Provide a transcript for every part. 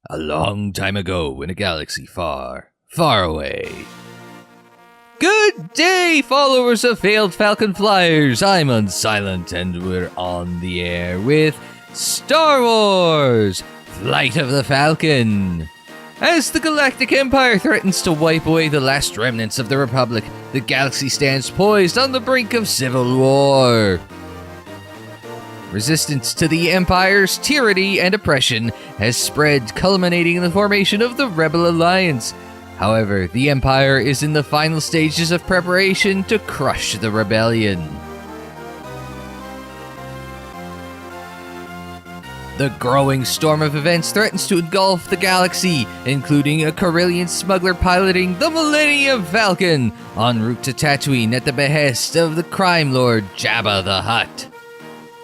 A long time ago in a galaxy far, far away. Good day, followers of failed Falcon Flyers. I'm Unsilent, and we're on the air with Star Wars: Flight of the Falcon. As the Galactic Empire threatens to wipe away the last remnants of the Republic, the galaxy stands poised on the brink of civil war. Resistance to the Empire's tyranny and oppression has spread, culminating in the formation of the Rebel Alliance. However, the Empire is in the final stages of preparation to crush the rebellion. The growing storm of events threatens to engulf the galaxy, including a Corellian smuggler piloting the Millennium Falcon en route to Tatooine at the behest of the crime lord Jabba the Hutt.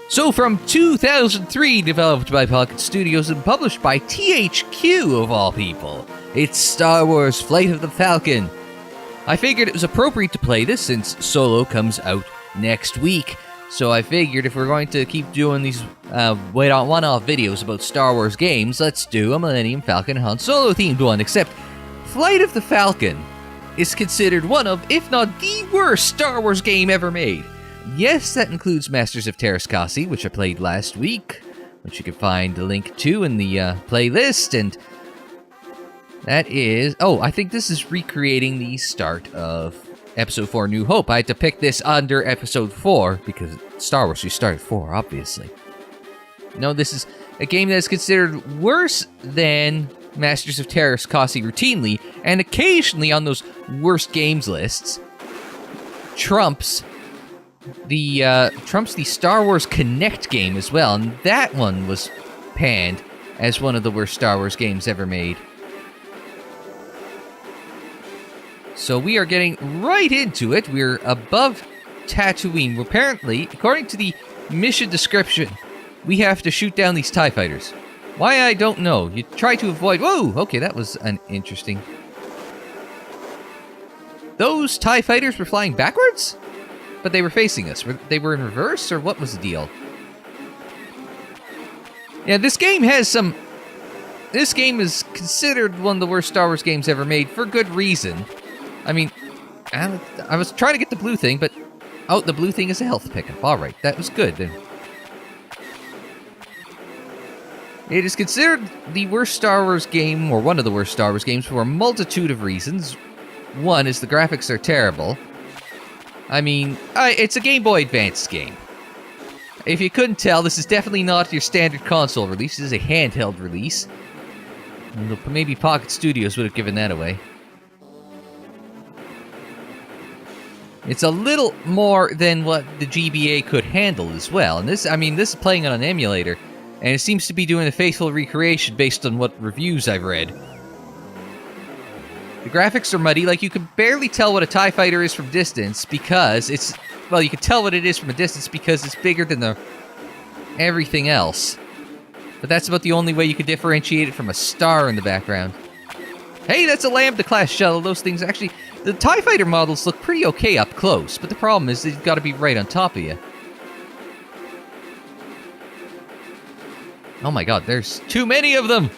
So from 2003, developed by Pocket Studios and published by THQ of all people, it's Star Wars: Flight of the Falcon. I figured it was appropriate to play this since Solo comes out next week. So I figured if we're going to keep doing these one-off videos about Star Wars games, let's do a Millennium Falcon Han Solo themed one, except Flight of the Falcon is considered one of, if not the worst Star Wars game ever made. Yes, that includes Masters of Terras Kasi, which I played last week, which you can find a link to in the playlist, and that is... Oh, I think this is recreating the start of Episode 4 New Hope. I had to pick this under Episode 4, because Star Wars, you start at 4, obviously. No, this is a game that is considered worse than Masters of Terras Kasi routinely, and occasionally on those worst games lists, trumps the Star Wars Connect game as well, and that one was panned as one of the worst Star Wars games ever made. So we are getting right into it. We're above Tatooine. Apparently, according to the mission description, we have to shoot down these TIE fighters. Why, I don't know. You try to avoid... Whoa! Okay, that was an interesting... Those TIE fighters were flying backwards? But they were facing us. They were in reverse, or what was the deal? Yeah, this game has some... This game is considered one of the worst Star Wars games ever made, for good reason. I mean, I was trying to get the blue thing, but... Oh, the blue thing is a health pickup. Alright, that was good then. It is considered the worst Star Wars game, or one of the worst Star Wars games, for a multitude of reasons. One is the graphics are terrible. I mean, it's a Game Boy Advance game. If you couldn't tell, this is definitely not your standard console release. This is a handheld release. Maybe Pocket Studios would have given that away. It's a little more than what the GBA could handle as well. And this is playing on an emulator, and it seems to be doing a faithful recreation based on what reviews I've read. The graphics are muddy, like you can barely tell what a TIE fighter is from distance because it's... Well, you can tell what it is from a distance because it's bigger than everything else. But that's about the only way you can differentiate it from a star in the background. Hey, that's a Lambda-class shuttle. Those things actually... The TIE fighter models look pretty okay up close, but the problem is they've got to be right on top of you. Oh my god, there's too many of them!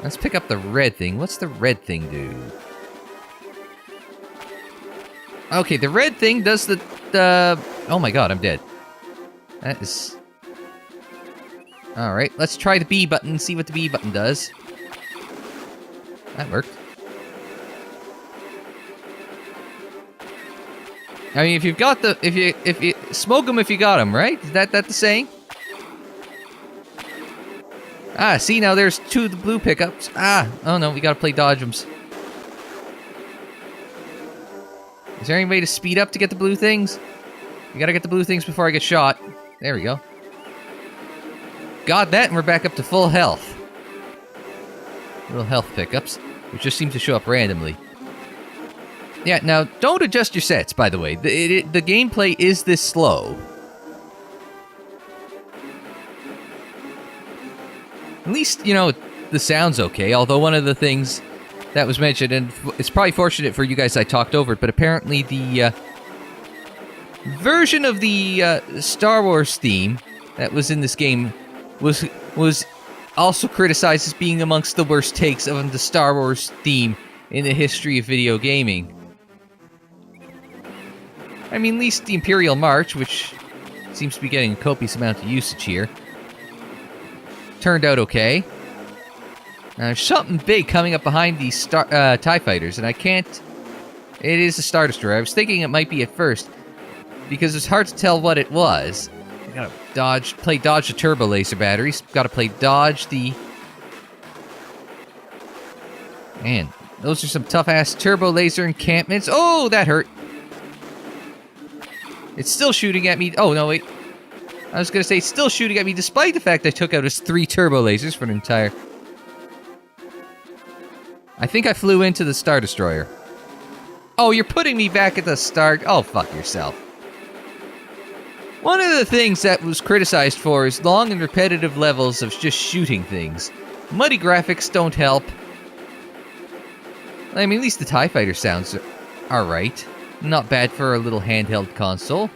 Let's pick up the red thing. What's the red thing do? Okay, the red thing does the... Oh my god, I'm dead. That is... Alright, let's try the B button and see what the B button does. That worked. I mean, if you've got the... If you... Smoke them if you got them, right? Is that the saying? Ah, see, now there's two of the blue pickups. Oh no, we gotta play dodgems. Is there any way to speed up to get the blue things? We gotta get the blue things before I get shot. There we go. Got that, and we're back up to full health. Little health pickups, which just seem to show up randomly. Yeah, now, don't adjust your sets, by the way. The gameplay is this slow. At least, you know, the sound's okay, although one of the things that was mentioned, and it's probably fortunate for you guys I talked over it, but apparently the version of the Star Wars theme that was in this game was also criticized as being amongst the worst takes of the Star Wars theme in the history of video gaming. I mean, at least the Imperial March, which seems to be getting a copious amount of usage here, turned out okay. There's something big coming up behind these TIE fighters, and I can't... It is a Star Destroyer. I was thinking it might be at first, because it's hard to tell what it was. I gotta play dodge the turbo laser batteries. Gotta play dodge the... Man, those are some tough-ass turbo laser encampments. Oh, that hurt. It's still shooting at me. Oh, no, wait. I was gonna say, it's still shooting at me, despite the fact I took out its 3 turbo lasers for an entire... I think I flew into the Star Destroyer. Oh, you're putting me back at the start. Oh, fuck yourself. One of the things that was criticized for is long and repetitive levels of just shooting things. Muddy graphics don't help. I mean, at least the TIE Fighter sounds are right. Not bad for a little handheld console.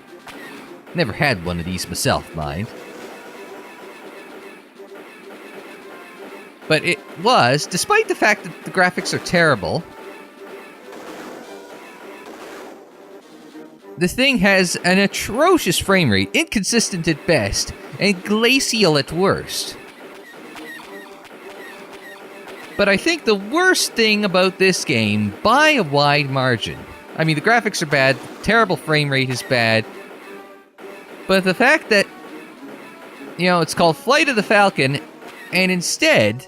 Never had one of these myself, mind. But it was, despite the fact that the graphics are terrible, the thing has an atrocious frame rate, inconsistent at best, and glacial at worst. But I think the worst thing about this game, by a wide margin, I mean, the graphics are bad, terrible frame rate is bad, but the fact that, you know, it's called Flight of the Falcon, and instead,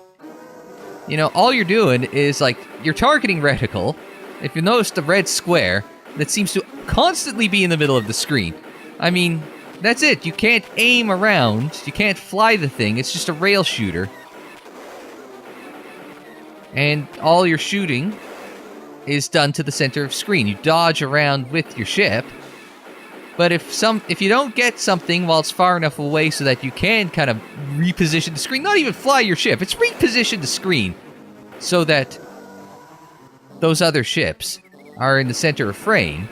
you know, all you're doing is, like, you're targeting reticle. If you notice the red square that seems to constantly be in the middle of the screen. I mean, that's it. You can't aim around. You can't fly the thing. It's just a rail shooter. And all your shooting is done to the center of screen. You dodge around with your ship. But if you don't get something while it's far enough away so that you can kind of reposition the screen, not even fly your ship, it's reposition the screen so that those other ships are in the center of frame.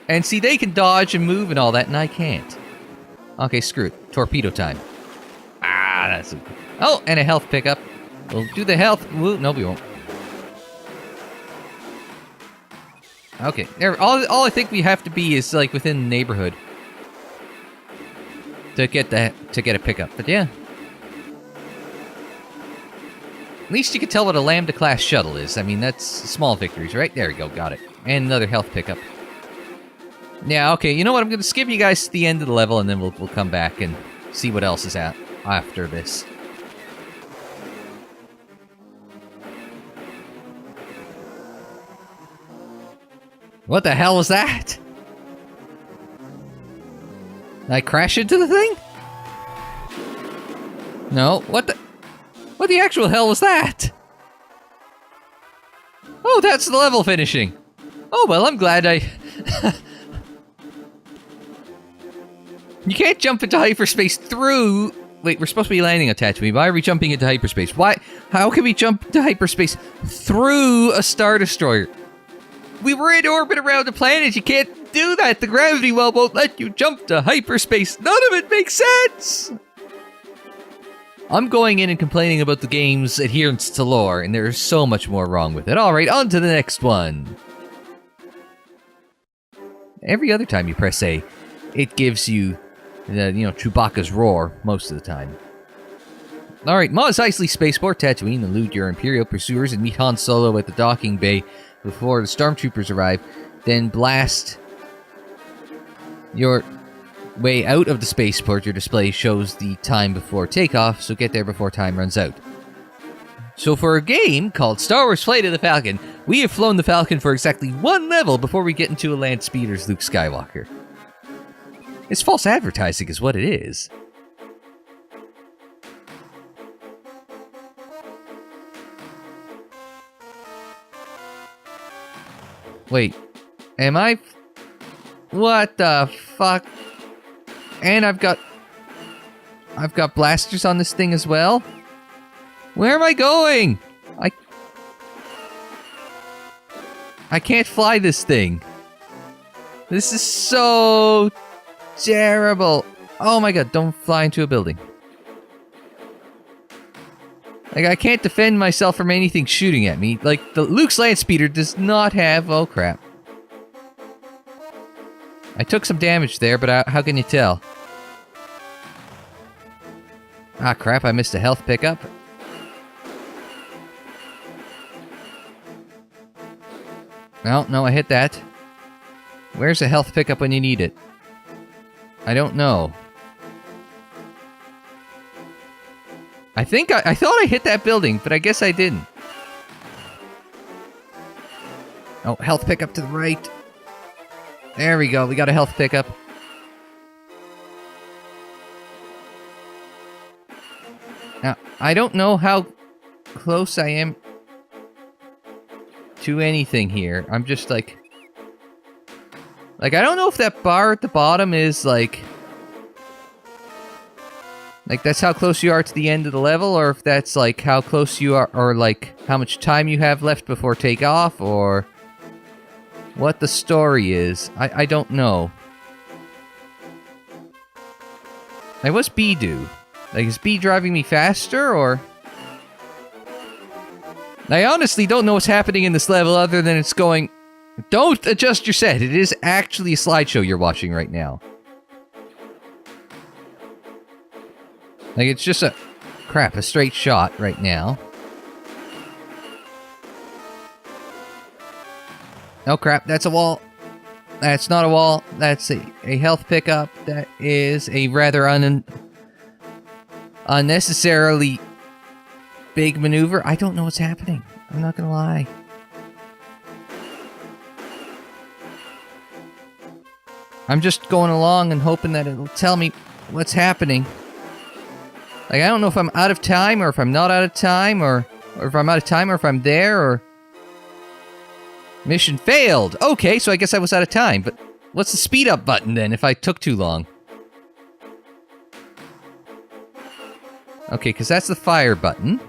And see, they can dodge and move and all that, and I can't. Okay, screw it. Torpedo time. Ah, that's... Oh, and a health pickup. We'll do the health... Ooh, no, we won't. Okay, there. All I think we have to be is, like, within the neighborhood to get a pickup. But yeah. At least you can tell what a Lambda-class shuttle is. I mean, that's small victories, right? There we go, got it. And another health pickup. Yeah, okay, you know what? I'm going to skip you guys to the end of the level, and then we'll come back and see what else is at after this. What the hell was that? Did I crash into the thing? No, what the actual hell was that? Oh, that's the level finishing. Oh, well, I'm glad I... You can't jump into hyperspace through... Wait, we're supposed to be landing on Tatooine. Why are we jumping into hyperspace? Why? How can we jump into hyperspace through a Star Destroyer? We were in orbit around the planet. You can't do that. The gravity well won't let you jump to hyperspace. None of it makes sense. I'm going in and complaining about the game's adherence to lore, and there's so much more wrong with it. Alright, on to the next one. Every other time you press A, it gives you, Chewbacca's roar most of the time. Alright, Mos Eisley Spaceport, Tatooine, elude your Imperial pursuers and meet Han Solo at the docking bay before the stormtroopers arrive, then blast your way out of the spaceport. Your display shows the time before takeoff, so get there before time runs out. So for a game called Star Wars Flight of the Falcon, we have flown the Falcon for exactly one level before we get into a land speeder as Luke Skywalker. It's false advertising is what it is. Wait, am I... What the fuck? And I've got blasters on this thing as well? Where am I going? I can't fly this thing. This is so terrible. Oh my god, don't fly into a building. Like, I can't defend myself from anything shooting at me. Like, the Luke's land speeder does not have... Oh, crap. I took some damage there, but how can you tell? Ah, crap, I missed a health pickup. No, I hit that. Where's a health pickup when you need it? I don't know. I thought I hit that building, but I guess I didn't. Oh, health pickup to the right. There we go, we got a health pickup. Now, I don't know how close I am to anything here. I'm just like... I don't know if that bar at the bottom is like... Like, that's how close you are to the end of the level, or if that's like how close you are, or like how much time you have left before takeoff, or what the story is. I don't know. Like, what's B do? Like, is B driving me faster, or... I honestly don't know what's happening in this level other than it's going... Don't adjust your set. It is actually a slideshow you're watching right now. Like, it's just a... Crap, a straight shot right now. Oh, crap, that's a wall. That's not a wall. That's a health pickup. That is a rather unnecessarily big maneuver. I don't know what's happening. I'm not gonna lie. I'm just going along and hoping that it'll tell me what's happening. Like, I don't know if I'm out of time, or if I'm not out of time, or if I'm out of time, or if I'm there, or... Mission failed! Okay, so I guess I was out of time, but what's the speed up button then if I took too long? Okay, because that's the fire button.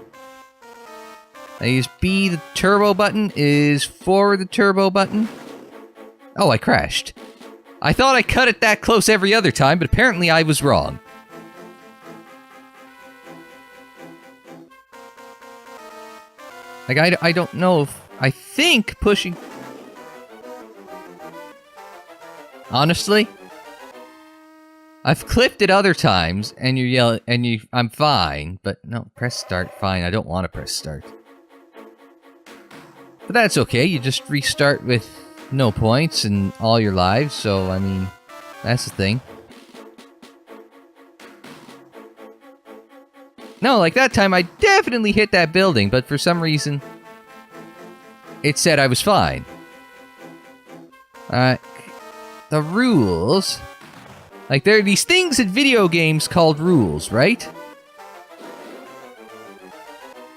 I use B, the turbo button, is forward the turbo button. Oh, I crashed. I thought I cut it that close every other time, but apparently I was wrong. Like, I don't know if... I think pushing... Honestly? I've clipped it other times, and you yell, and I'm fine, but no, press start, fine, I don't want to press start. But that's okay, you just restart with no points and all your lives, so, I mean, that's the thing. No, like that time I definitely hit that building, but for some reason, it said I was fine. The rules... Like, there are these things in video games called rules, right?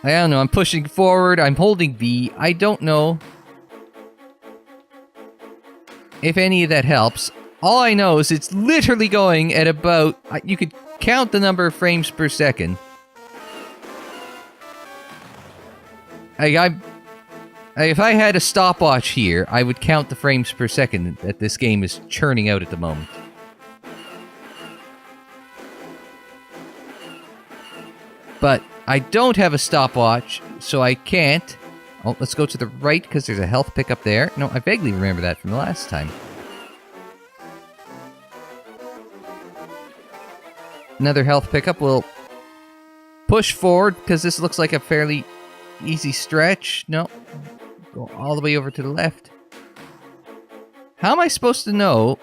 I don't know, I'm pushing forward, I'm holding B, I don't know if any of that helps. All I know is it's literally going at about... You could count the number of frames per second. If I had a stopwatch here, I would count the frames per second that this game is churning out at the moment. But I don't have a stopwatch, so I can't. Oh, let's go to the right, because there's a health pickup there. No, I vaguely remember that from the last time. Another health pickup. We'll push forward, because this looks like a fairly easy stretch. No. Go all the way over to the left. How am I supposed to know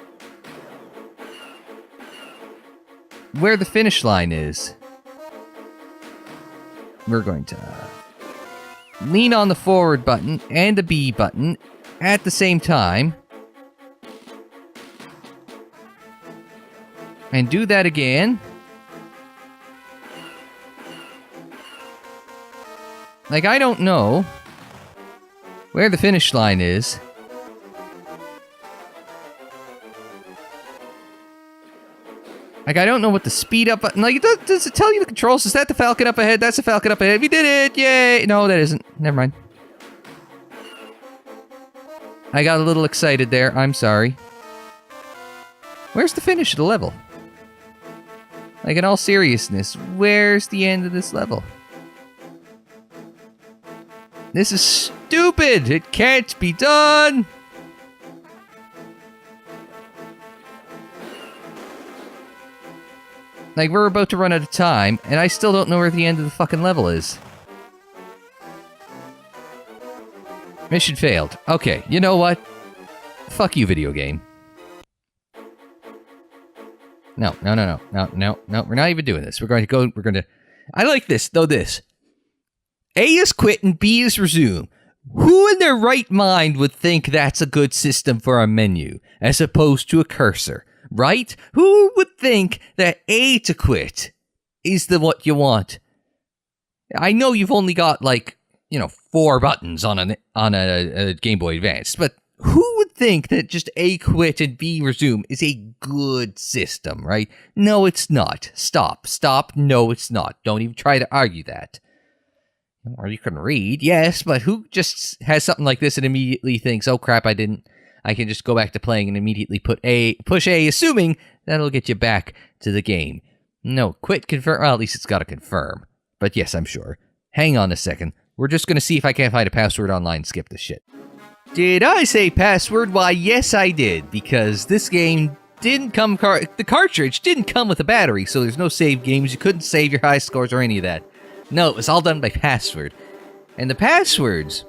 where the finish line is? We're going to lean on the forward button and the B button at the same time. And do that again. Like, I don't know where the finish line is. Like, I don't know what the speed up button... Like, does it tell you the controls? Is that the Falcon up ahead? That's the Falcon up ahead. We did it! Yay! No, that isn't. Never mind. I got a little excited there. I'm sorry. Where's the finish of the level? Like, in all seriousness, where's the end of this level? This is stupid! It can't be done! Like, we're about to run out of time, and I still don't know where the end of the fucking level is. Mission failed. Okay, you know what? Fuck you, video game. No, we're not even doing this. We're going to... I like this, though this. A is quit and B is resume. Who in their right mind would think that's a good system for a menu, as opposed to a cursor? Right? Who would think that A to quit is what you want? I know you've only got, like, 4 buttons on a Game Boy Advance, but who would think that just A quit and B resume is a good system, right? No, it's not. Stop. No, it's not. Don't even try to argue that. Or you can read, yes, but who just has something like this and immediately thinks, oh crap, I can just go back to playing and immediately push A, assuming that'll get you back to the game. No, quit, confirm, well, at least it's got to confirm. But yes, I'm sure. Hang on a second. We're just going to see if I can't find a password online and skip this shit. Did I say password? Why, yes, I did, because this game didn't come... the cartridge didn't come with a battery, so there's no save games. You couldn't save your high scores or any of that. No, it was all done by password. And the passwords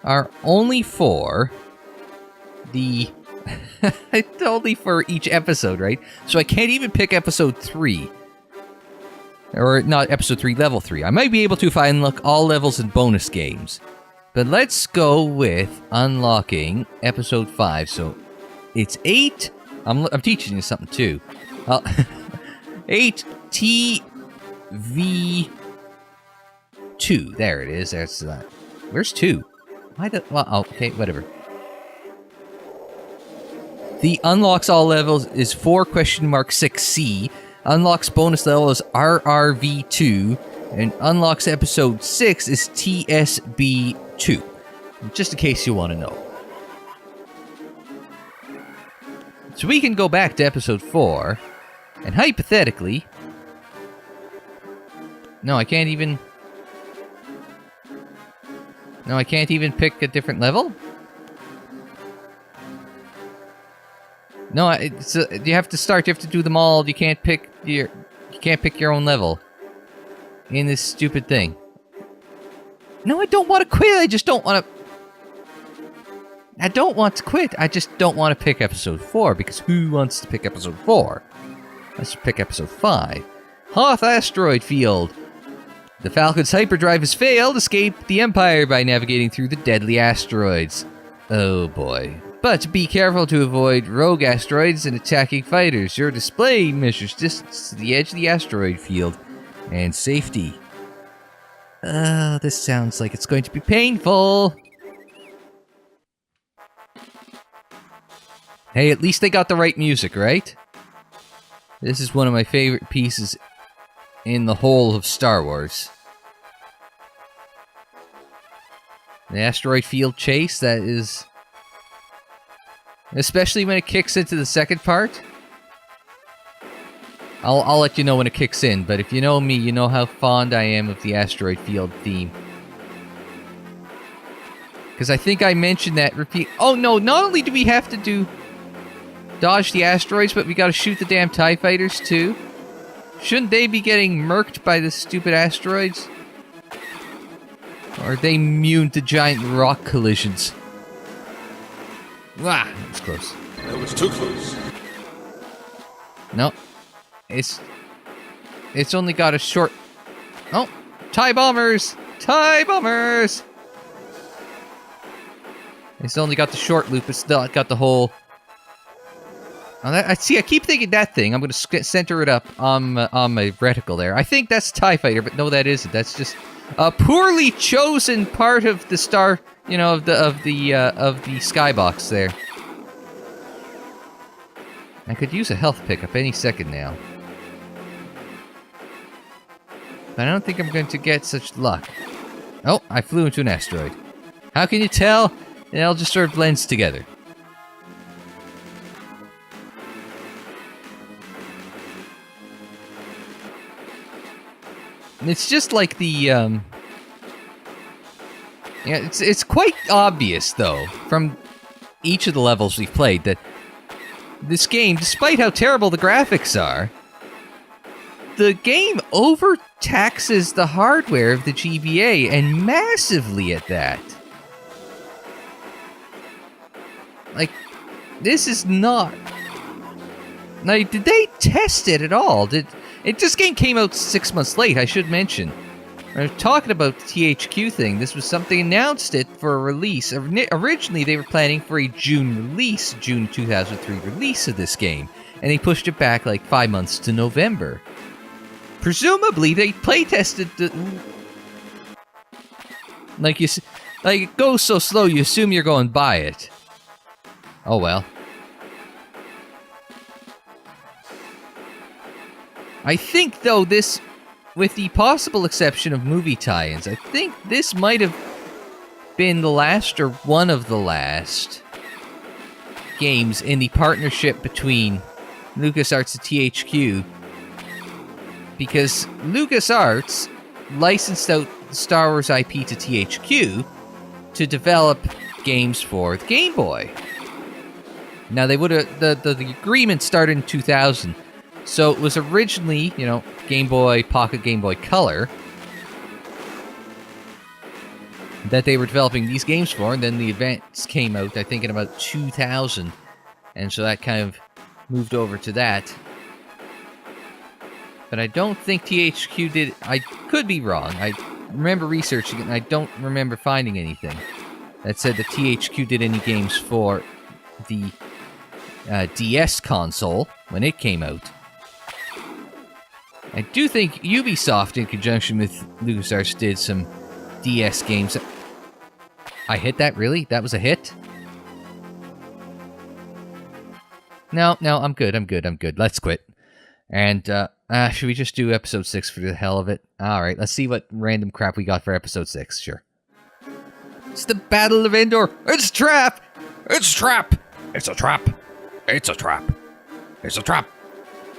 are only for the... it's only for each episode, right? So I can't even pick episode 3. Or not episode 3, level 3. I might be able to if I unlock all levels and bonus games. But let's go with unlocking episode 5. So it's 8. I'm teaching you something too. 8 TV2. There it is. That's that. Where's 2? Well, okay, whatever. The unlocks all levels is 4?6C. Unlocks bonus level is RRV2. And unlocks episode 6 is TSB2. Just in case you want to know. So we can go back to episode 4. And hypothetically... No, I can't even pick a different level? No, you have to do them all. You can't pick your own level. In this stupid thing. No, I don't want to quit. I don't want to quit. I just don't want to pick episode 4, because who wants to pick episode 4? Let's pick episode 5. Hoth Asteroid Field. The Falcon's hyperdrive has failed. Escape the Empire by navigating through the deadly asteroids. Oh boy. But be careful to avoid rogue asteroids and attacking fighters. Your display measures distance to the edge of the asteroid field. And safety. This sounds like it's going to be painful. Hey, at least they got the right music, right? This is one of my favorite pieces in the whole of Star Wars. The asteroid field chase, that is... Especially when it kicks into the second part. I'll let you know when it kicks in, but if you know me, you know how fond I am of the asteroid field theme. Because I think I mentioned that repeat... Oh no, not only do we have to dodge the asteroids, but we gotta shoot the damn TIE fighters too. Shouldn't they be getting murked by the stupid asteroids? Or are they immune to giant rock collisions? Ah, that's close. That was too close. No. It's only got a short... Oh! TIE bombers! TIE bombers! It's only got the short loop, it's not got the whole... Oh, I keep thinking that thing. I'm going to center it up on my reticle there. I think that's a TIE fighter, but no, that isn't. That's just a poorly chosen part of the star, of the skybox there. I could use a health pickup any second now. But I don't think I'm going to get such luck. Oh, I flew into an asteroid. How can you tell? It all just sort of blends together. It's just like the, yeah, it's quite obvious, though, from each of the levels we've played, that this game, despite how terrible the graphics are, the game overtaxes the hardware of the GBA, and massively at that. Like, this is not... Like, did they test it at all? This game came out 6 months late, I should mention. I'm talking about the THQ thing. This was something announced it for a release. Originally, they were planning for a June release, June 2003 release of this game. And they pushed it back like 5 months to November. Presumably, they playtested the... Like, it goes so slow, you assume you're going by it. Oh well. I think, though, this, with the possible exception of movie tie-ins, I think this might have been the last, or one of the last, games in the partnership between LucasArts and THQ, because LucasArts licensed out the Star Wars IP to THQ to develop games for the Game Boy. Now, they would have, the agreement started in 2000, so it was originally, you know, Game Boy, Pocket Game Boy Color that they were developing these games for, and then the Advance came out, I think, in about 2000, and so that kind of moved over to that. But I don't think THQ did... I could be wrong. I remember researching it, and I don't remember finding anything that said that THQ did any games for the DS console when it came out. I do think Ubisoft, in conjunction with LucasArts, did some DS games. I hit that, really? That was a hit? No, I'm good. Let's quit. And, should we just do episode 6 for the hell of it? Alright, let's see what random crap we got for episode 6, sure. It's the Battle of Endor! It's a trap! It's a trap! It's a trap! It's a trap! It's a trap!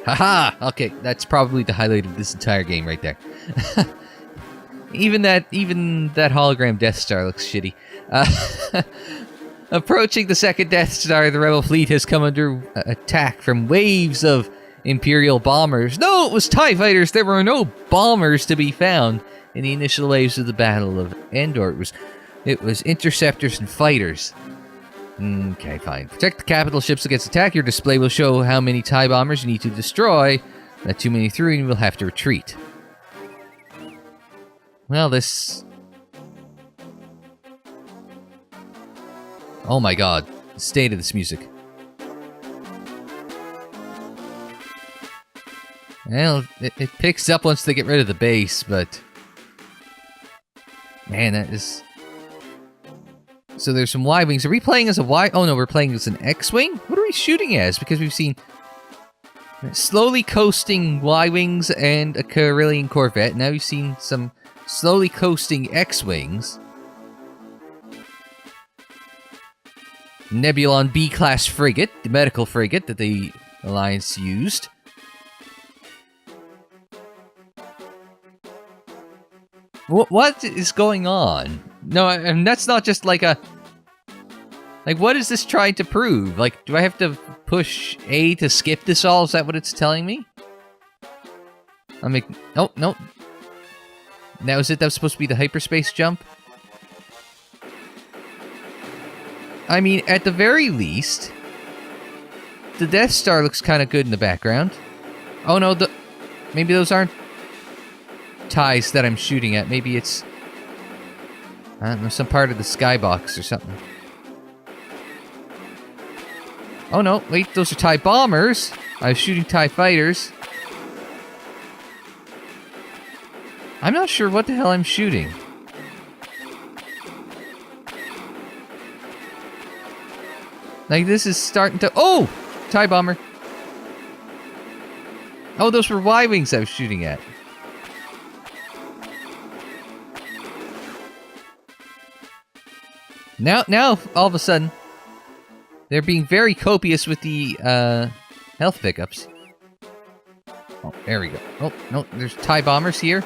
Haha! Okay, that's probably the highlight of this entire game right there. even that hologram Death Star looks shitty. Approaching the second Death Star, the Rebel fleet has come under attack from waves of Imperial bombers. No, it was TIE fighters! There were no bombers to be found in the initial waves of the Battle of Endor. It was interceptors and fighters. Okay, fine. Protect the capital ships against attack. Your display will show how many TIE bombers you need to destroy. Let too many through and you will have to retreat. Well, this... Oh my god. The state of this music. Well, it picks up once they get rid of the base, but... Man, that is... So there's some Y-Wings. Are we playing as a Y? Oh no, we're playing as an X-Wing? What are we shooting as? Because we've seen slowly coasting Y-Wings and a Carillion Corvette. Now we've seen some slowly coasting X-Wings. Nebulon B-class frigate, the medical frigate that the Alliance used. What is going on? No, and that's not just like a... Like, what is this trying to prove? Like, do I have to push A to skip this all? Is that what it's telling me? I mean... Oh, no. That was it? That was supposed to be the hyperspace jump? I mean, at the very least, the Death Star looks kind of good in the background. Oh no, maybe those aren't TIEs that I'm shooting at. Maybe it's... I don't know, some part of the skybox or something. Oh no, wait, those are TIE bombers. I was shooting TIE fighters. I'm not sure what the hell I'm shooting. Like, this is starting to... Oh! TIE bomber. Oh, those were Y-Wings I was shooting at. Now, all of a sudden, they're being very copious with the health pickups. Oh, there we go. Oh, no, there's TIE bombers here.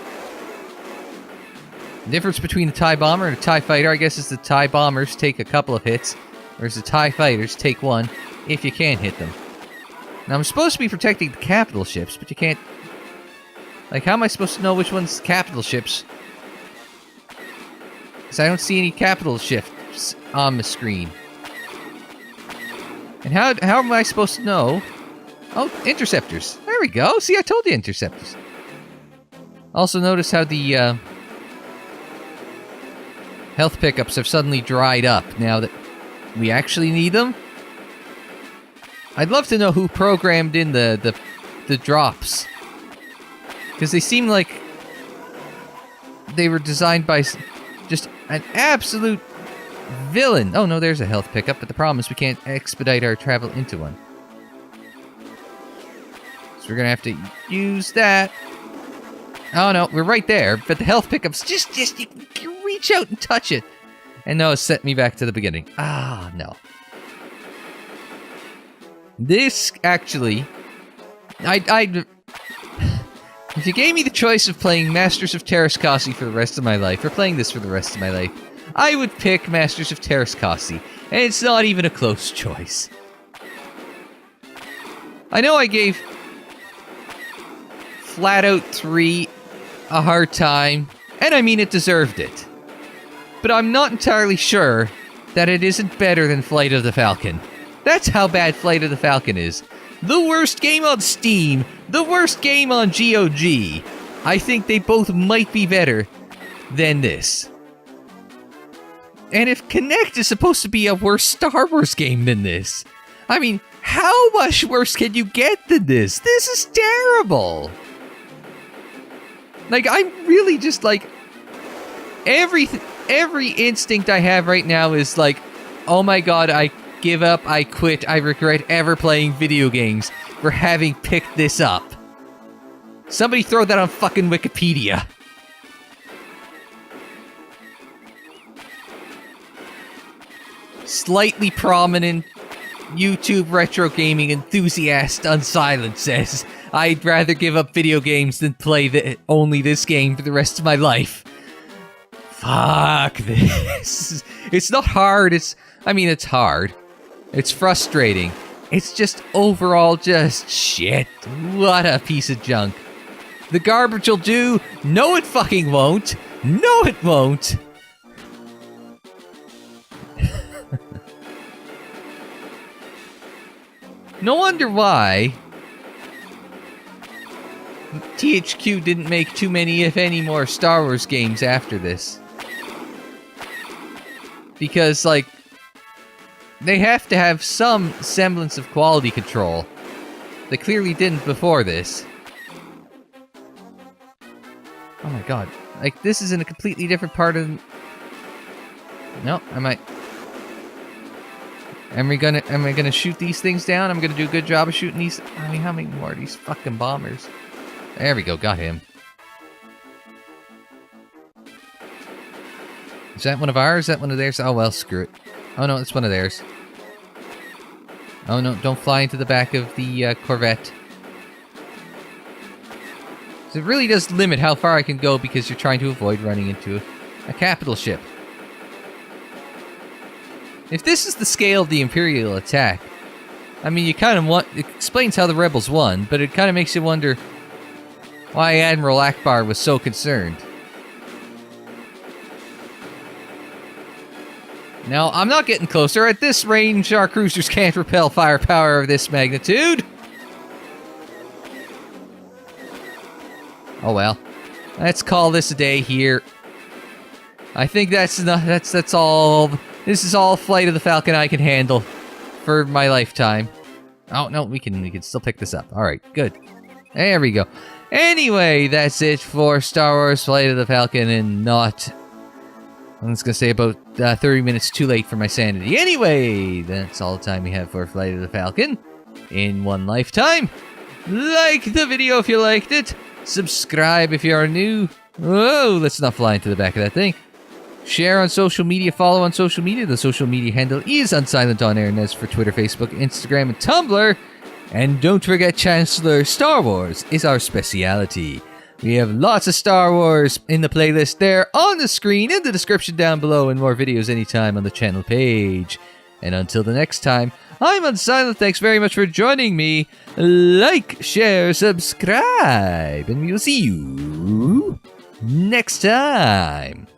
The difference between a TIE bomber and a TIE fighter, I guess, is the TIE bombers take a couple of hits, whereas the TIE fighters take one if you can hit them. Now, I'm supposed to be protecting the capital ships, but you can't... Like, how am I supposed to know which one's capital ships? Because I don't see any capital ships on the screen. And how am I supposed to know? Oh, interceptors. There we go. See, I told you interceptors. Also, notice how the health pickups have suddenly dried up now that we actually need them. I'd love to know who programmed in the drops. Because they seem like they were designed by just an absolute villain. Oh no, there's a health pickup, but the problem is we can't expedite our travel into one. So we're gonna have to use that. Oh no, we're right there, but the health pickup's just you can reach out and touch it. And no, it sent me back to the beginning. Ah, no. This, actually... If you gave me the choice of playing Masters of Terrascasi for the rest of my life, or playing this for the rest of my life, I would pick Masters of Terrascasi. And it's not even a close choice. I know I gave Flat Out 3 a hard time, and I mean it deserved it. But I'm not entirely sure that it isn't better than Flight of the Falcon. That's how bad Flight of the Falcon is. The worst game on Steam, the worst game on GOG. I think they both might be better than this. And if Kinect is supposed to be a worse Star Wars game than this, I mean, how much worse can you get than this? This is terrible. Like, I'm really just like, every instinct I have right now is like, oh my god, I give up, I quit, I regret ever playing video games for having picked this up. Somebody throw that on fucking Wikipedia. Slightly prominent YouTube retro gaming enthusiast Unsilent says, I'd rather give up video games than play only this game for the rest of my life. Fuck this. It's not hard, it's hard. It's frustrating. It's just overall just shit. What a piece of junk. The garbage will do. No, it fucking won't. No, it won't. No wonder why THQ didn't make too many, if any, more Star Wars games after this. Because, like, they have to have some semblance of quality control. They clearly didn't before this. Oh my god. Like, this is in a completely different part of... No, Am I gonna shoot these things down? I'm gonna do a good job of shooting these... I mean, how many more of these fucking bombers? There we go, got him. Is that one of ours? Is that one of theirs? Oh well, screw it. Oh no, it's one of theirs. Oh no, don't fly into the back of the Corvette. So it really does limit how far I can go because you're trying to avoid running into a capital ship. If this is the scale of the Imperial attack, I mean, you kind of want... It explains how the rebels won, but it kind of makes you wonder why Admiral Akbar was so concerned. Now, I'm not getting closer. At this range, our cruisers can't repel firepower of this magnitude. Oh well. Let's call this a day here. I think that's enough. That's all. This is all Flight of the Falcon I can handle for my lifetime. Oh no, we can still pick this up. All right, good. There we go. Anyway, that's it for Star Wars Flight of the Falcon, and not... I was going to say about 30 minutes too late for my sanity. Anyway, that's all the time we have for Flight of the Falcon in one lifetime. Like the video if you liked it. Subscribe if you are new. Whoa, let's not fly into the back of that thing. Share on social media, follow on social media. The social media handle is Unsilent on Air, and that's for Twitter, Facebook, Instagram, and Tumblr. And don't forget, Chancellor, Star Wars is our speciality. We have lots of Star Wars in the playlist there on the screen, in the description down below, and more videos anytime on the channel page. And until the next time, I'm Unsilent. Thanks very much for joining me. Like, share, subscribe, and we will see you next time.